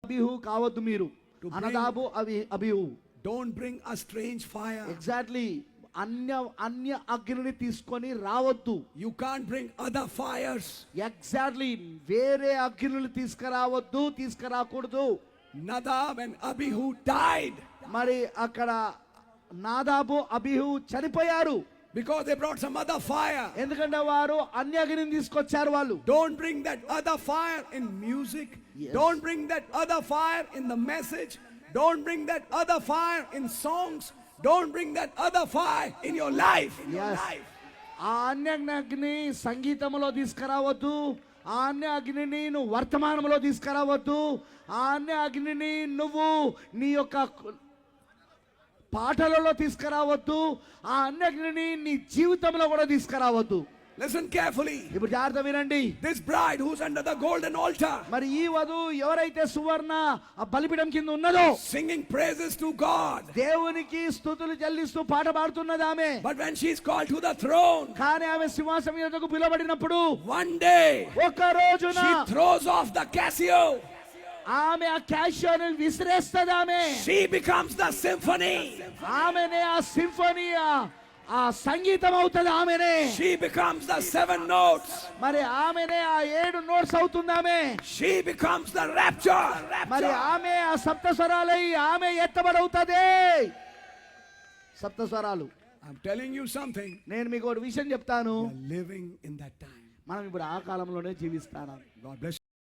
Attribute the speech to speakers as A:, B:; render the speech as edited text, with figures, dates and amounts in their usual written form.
A: అబిహు కావద్దు మీరు. అనదాబు అబిహు.
B: Don't bring a strange fire.
A: Exactly. అన్య అగ్నిని తీసుకొని రావద్దు.
B: You can't bring other fires.
A: Exactly. వేరే అగ్నిని తీసుకురాకూడదు.
B: Nadab and Abihu died.
A: మరి అక్కడ నాదాబు అబిహు చనిపోయారు.
B: Because they brought some other fire.
A: ఎందుకంటే వారు అన్య అగ్నిని తీసుకొచ్చారు వాళ్ళు.
B: Don't bring that other fire in music.
A: Yes.
B: Don't bring that other fire in the message. Don't bring that other fire in songs. Don't bring that other fire in your life.
A: Yes. ఆ అన్య అగ్ని సంగీతంలో తీసుకురావద్దు. ఆ అన్య అగ్నిని నువ్వు వర్తమానంలో తీసుకురావద్దు. ఆ అన్య అగ్నిని నువ్వు నీ యొక్క పాటలలో తీసుకురావద్దు. ఆ అన్య అగ్నిని నీ జీవితంలో కూడా తీసుకురావద్దు.
B: Listen carefully.
A: ఇప్పుడు జాగ్రత్త వినండి.
B: This bride who's under the golden altar,
A: మరి ఈ వధువు ఎవరైతే సువర్ణ బలిపీఠం కింద ఉన్నదో,
B: singing praises to God,
A: దేవునికి స్తుతులు చెల్లిస్తూ పాట పాడుతున్నది ఆమె.
B: but when she's called to the throne,
A: కానీ ఆమె సింహాసనం మీదకు పిలువబడినప్పుడు
B: one day
A: ఒక రోజున
B: she throws off the Casio.
A: ఆమె ఆ క్యాషియోని విసిరేస్తది. ఆమె
B: she becomes the symphony.
A: ఆమెనే ఆ సింఫనీ, ఆ సంగీతం అవుతుంది. ఆమెనే
B: she becomes the 7 notes.
A: మరి ఆమెనే ఆ 7 నోట్స్ అవుతుంది. ఆమె
B: she becomes the rapture.
A: మరి ఆమె ఆ సప్త స్వరాలై ఆమె ఎత్తబడవుతుంది. సప్త స్వరాలు.
B: I'm telling you something.
A: నేను మీకు ఒక విషయం చెప్తాను.
B: We are living in that time.
A: మనం ఇప్పుడు ఆ కాలంలోనే జీవిస్తాను.
B: God bless you.